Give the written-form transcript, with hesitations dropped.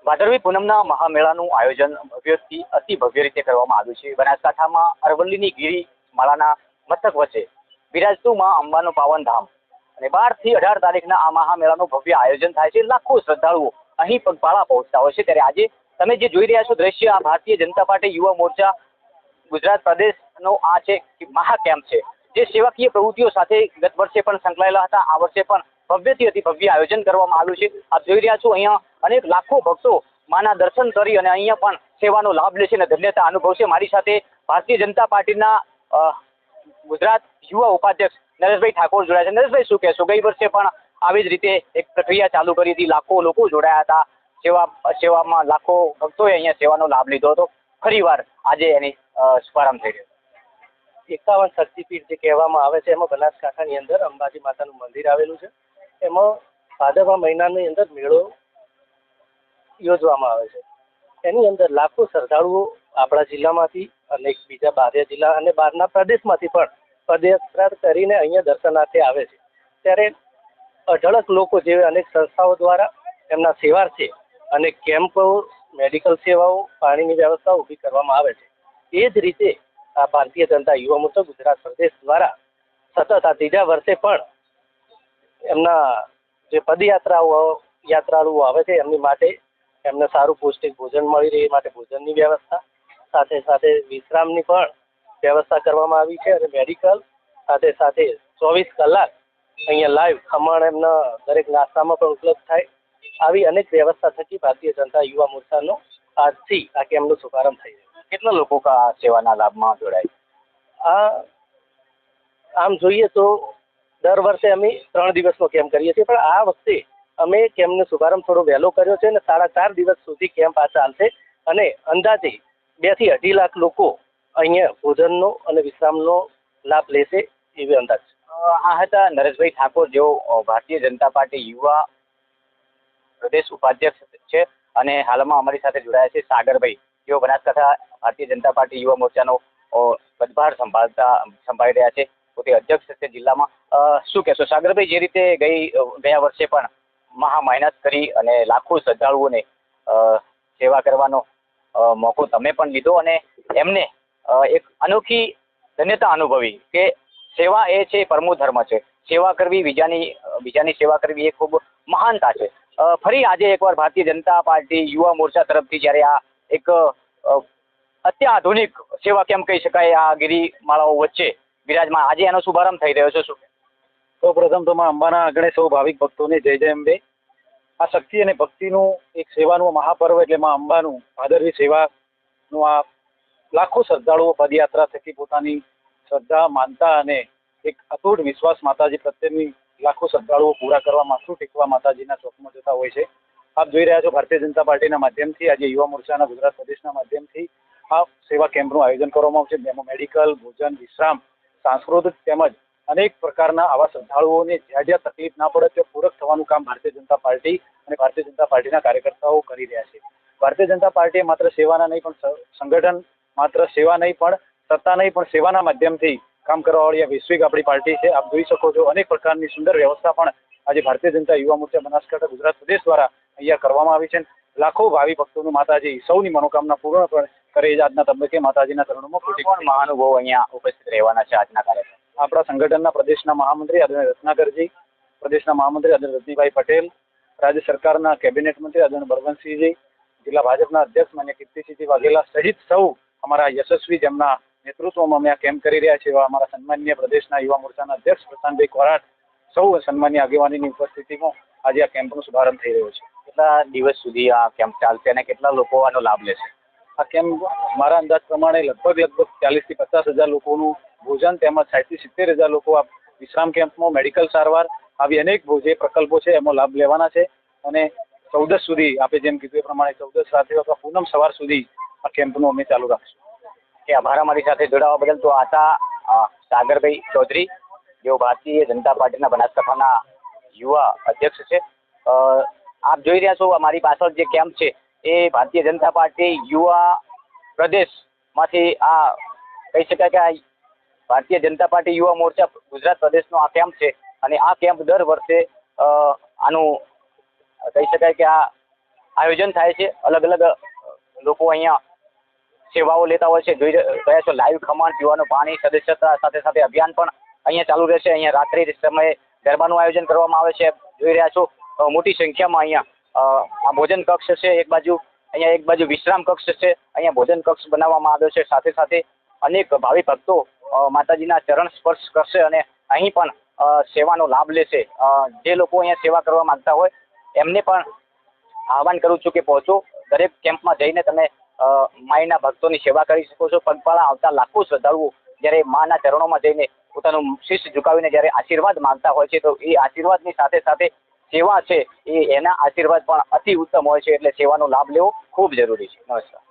ભાદરવી પૂનમના મહામેળાનું આયોજન ભવ્યથી અતિ ભવ્ય રીતે કરવામાં આવ્યું છે। બનાસકાંઠામાં અરવલ્લીની ગિરિમાળાના મથક વચ્ચે બિરાજતું માં અંબાનું પાવન ધામ અને 12 થી 18 તારીખના આ મહામેળાનું ભવ્ય આયોજન થાય છે। લાખો શ્રદ્ધાળુઓ અહીં પગપાળા પહોંચતા હોય છે। ત્યારે આજે તમે જે જોઈ રહ્યા છો દ્રશ્ય, આ ભારતીય જનતા પાર્ટી યુવા મોરચા ગુજરાત પ્રદેશનો આ છે મહા કેમ્પ છે, જે સેવાકીય પ્રવૃત્તિઓ સાથે ગત વર્ષે પણ સંકળાયેલા હતા। આ વર્ષે પણ ભવ્યથી અતિ ભવ્ય આયોજન કરવામાં આવ્યું છે। આપ જોઈ રહ્યા છો અહીંયા અનેક લાખો ભક્તો માના દર્શન કરી અને અહીંયા પણ સેવાનો લાભ લેશે અને ધન્યતા અનુભવશે। મારી સાથે ભારતીય જનતા પાર્ટીના ગુજરાત યુવા ઉપાધ્યક્ષ નરેશભાઈ ઠાકોર જોડાયા છે। નરેશભાઈ, શું કહેશો? ગઈ વર્ષે પણ આવી જ રીતે એક પ્રક્રિયા ચાલુ કરી હતી, લાખો લોકો જોડાયા હતા, સેવામાં લાખો ભક્તોએ અહીંયા સેવાનો લાભ લીધો હતો। ફરીવાર આજે એની શુભારંભ થઈ રહ્યો છે। 51 શક્તિપીઠ જે કહેવામાં આવે છે, એમાં બનાસકાંઠાની અંદર અંબાજી માતાનું મંદિર આવેલું છે। એમાં ભાદરવા મહિનાની અંદર મેળો યોજવામાં આવે છે। એની અંદર લાખો શ્રદ્ધાળુઓ આપણા જિલ્લામાંથી અને બીજા 12 જિલ્લા અને બહારના પ્રદેશમાંથી પણ પદયાત્રા કરીને અહીંયા દર્શનાર્થે આવે છે। ત્યારે અઢળક લોકો જેવી અનેક સંસ્થાઓ દ્વારા એમના સેવાર્થે અને કેમ્પો, મેડિકલ સેવાઓ, પાણીની વ્યવસ્થા ઊભી કરવામાં આવે છે। એ જ રીતે આ ભારતીય જનતા યુવા મોરચો ગુજરાત પ્રદેશ દ્વારા સતત આ 3જા વર્ષે પણ એમના જે યાત્રાળુઓ આવે છે એમની માટે એમને સારું પૌષ્ટિક ભોજન મળી રહે એ માટે ભોજનની વ્યવસ્થા, સાથે સાથે વિશ્રામની પણ વ્યવસ્થા કરવામાં આવી છે અને મેડિકલ સાથે સાથે 24 કલાક અહીંયા લાઈવ ખમણ એમના દરેક નાસ્તામાં પણ ઉપલબ્ધ થાય, આવી અનેક વ્યવસ્થા થકી ભારતીય જનતા યુવા મોરચાનો આજથી આ કેમ્પનો શુભારંભ થઈ રહ્યો છે। કેટલા લોકો આ સેવાના લાભમાં જોડાય? આમ જોઈએ તો દર વર્ષે અમે 3 દિવસનો કેમ્પ કરીએ છીએ, પણ આ વખતે અમે કેમ્પનો શુભારંભ થોડો વહેલો કર્યો છે અને 4.5 દિવસ સુધી કેમ્પ આ ચાલશે અને અંદાજે 2 થી 2.5 લાખ લોકો અહીંયા ભોજનનો અને વિશ્રામનો લાભ લેશે એવી અંદાજ છે। આ હતા નરેશભાઈ ઠાકોર, જેઓ ભારતીય જનતા પાર્ટી યુવા પ્રદેશ ઉપાધ્યક્ષ છે અને હાલમાં અમારી સાથે જોડાયા છે સાગરભાઈ, જેઓ બનાસકાંઠા ભારતીય જનતા પાર્ટી યુવા મોરચાનો પદભાર સંભાળી રહ્યા છે, પોતે અધ્યક્ષ છે જિલ્લામાં। શું કહેશો સાગરભાઈ? જે રીતે ગયા વર્ષે પણ મહા મહેનત કરી અને લાખો શ્રદ્ધાળુઓને સેવા કરવાનો મોકો તમે પણ લીધો અને એમને એક અનોખી ધન્યતા અનુભવી કે સેવા એ છે પરમો ધર્મ છે, સેવા કરવી, બીજાની સેવા કરવી એ ખૂબ મહાનતા છે। ફરી આજે એકવાર ભારતીય જનતા પાર્ટી યુવા મોરચા તરફથી જ્યારે આ એક અત્યાધુનિક સેવા કેમ્પ કહી શકાય આ ગિરિમાળાઓ વચ્ચે બિરાજમાન, આજે એનો શુભારંભ થઈ રહ્યો છે। શું તો પ્રથમ તો માં અંબાના આંગણે સૌ ભાવિક ભક્તોને જય જય અંબે। આ શક્તિ અને ભક્તિનું એક સેવાનું મહાપર્વ એટલે માં અંબાનું ભાદરવી સેવાનું આ લાખો શ્રદ્ધાળુઓ પદયાત્રા થકી પોતાની શ્રદ્ધા, માનતા અને એક અતૂટ વિશ્વાસ માતાજી પ્રત્યેની લાખો શ્રદ્ધાળુઓ પૂરા કરવા, માથું ટેકવા માતાજીના ચોકમાં જતા હોય છે। આપ જોઈ રહ્યા છો ભારતીય જનતા પાર્ટીના માધ્યમથી આજે યુવા મોરચાના ગુજરાત પ્રદેશના માધ્યમથી આ સેવા કેમ્પનું આયોજન કરવામાં આવ્યું છે, જેમાં મેડિકલ, ભોજન, વિશ્રામ, સાંસ્કૃતિક તેમજ અનેક પ્રકારના આવા શ્રદ્ધાળુઓને જ્યાં તકલીફ ના પડે ત્યાં પૂરક થવાનું કામ ભારતીય જનતા પાર્ટી અને ભારતીય જનતા પાર્ટીના કાર્યકર્તાઓ કરી રહ્યા છે। ભારતીય જનતા પાર્ટીએ માત્ર સેવાના નહીં પણ સંગઠન, માત્ર સેવા નહીં પણ સત્તા નહીં પણ સેવાના માધ્યમથી કામ કરવાવાળી આ વૈશ્વિક આપણી પાર્ટી છે। આપ જોઈ શકો છો અનેક પ્રકારની સુંદર વ્યવસ્થા પણ આજે ભારતીય જનતા યુવા મોરચા બનાસકાંઠા ગુજરાત પ્રદેશ દ્વારા અહીંયા કરવામાં આવી છે। લાખો ભાવિ ભક્તોનું માતાજી સૌની મનોકામના પૂર્ણ કરે આજના તબક્કે માતાજીના ચરણોમાં કોણ મહાનુભાવો અહીંયા ઉપસ્થિત રહેવાના છે આજના કાર્યક્રમ? આપણા સંગઠનના પ્રદેશના મહામંત્રી આદરણીય રત્નાકરજી, પ્રદેશના મહામંત્રી આદરણીય રજનીભાઈ પટેલ, રાજ્ય સરકારના કેબિનેટ મંત્રી આદરણીય બળવંતસિંહજી, જિલ્લા ભાજપના અધ્યક્ષ માન્ય કીર્તિસિંહજી વાઘેલા સહિત સૌ અમારા યશસ્વી જેમના નેતૃત્વમાં અમે આ કેમ્પ કરી રહ્યા છીએ એવા અમારા સન્માનીય પ્રદેશના યુવા મોરચાના અધ્યક્ષ પ્રશાંતભાઈ કોરાટ, સૌ સન્માનીય આગેવાનીની ઉપસ્થિતિમાં આજે આ કેમ્પનો શુભારંભ થઈ રહ્યો છે। કેટલા દિવસ સુધી આ કેમ્પ ચાલશે અને કેટલા લોકો આનો લાભ લેશે? આ કેમ્પ મારા અંદાજ પ્રમાણે લગભગ 40 થી 50 હજાર લોકોનું ભોજન તેમજ 60 થી 70 હજાર લોકો આ વિશ્રામ કેમ્પમાં મેડિકલ સારવાર આવી અનેક જે પ્રકલ્પો છે એમાં લાભ લેવાના છે અને 14 સુધી આપે જેમ કીધું એ પ્રમાણે 14 રાત્રે અથવા પૂનમ સવાર સુધી આ કેમ્પનું અમે ચાલુ રાખશું। આભાર અમારી સાથે જોડાવા બદલ। તો આતા સાગરભાઈ ચૌધરી, જેઓ ભારતીય જનતા પાર્ટીના બનાસકાંઠાના યુવા અધ્યક્ષ છે। આપ જોઈ રહ્યા છો અમારી પાછળ જે કેમ્પ છે એ ભારતીય જનતા પાર્ટી યુવા પ્રદેશમાંથી આ કહી શકાય કે આ ભારતીય જનતા પાર્ટી યુવા મોરચા ગુજરાત પ્રદેશનો આ કેમ્પ છે અને આ કેમ્પ દર વર્ષે આનું કહી શકાય કે આ આયોજન થાય છે. અલગ અલગ લોકો અહીંયા સેવાઓ લેતા હોય છે. જોઈ રહ્યા છો લાઈવ ખમણ, પીવાનું પાણી, સદસ્યતા સાથે સાથે અભિયાન પણ અહીંયા ચાલુ રહેશે. અહીંયા રાત્રિ સમયે ગરબાનું આયોજન કરવામાં આવે છે. જોઈ રહ્યા છો મોટી સંખ્યામાં અહીંયા આ ભોજન કક્ષ છે. એક બાજુ વિશ્રામ કક્ષ છે. અહીંયા ભોજન કક્ષ બનાવવામાં આવ્યો છે. સાથે સાથે અનેક ભાવિ ભક્તો માતાજીના ચરણ સ્પર્શ કરશે અને અહીં પણ સેવાનો લાભ લેશે. જે લોકો અહીંયા સેવા કરવા માંગતા હોય એમને પણ આહવાન કરું છું કે પહોંચો. દરેક કેમ્પમાં જઈને તમે માઈના ભક્તોની સેવા કરી શકો છો. પગપાળા આવતા લાખો શ્રદ્ધાળુઓ જ્યારે માના ચરણોમાં જઈને પોતાનું શીશ ઝુકાવીને જ્યારે આશીર્વાદ માંગતા હોય છે, તો એ આશીર્વાદની સાથે સાથે સેવા છે એના આશીર્વાદ પણ અતિ ઉત્તમ હોય છે. એટલે સેવાનો લાભ લેવો ખૂબ જરૂરી છે. નમસ્કાર.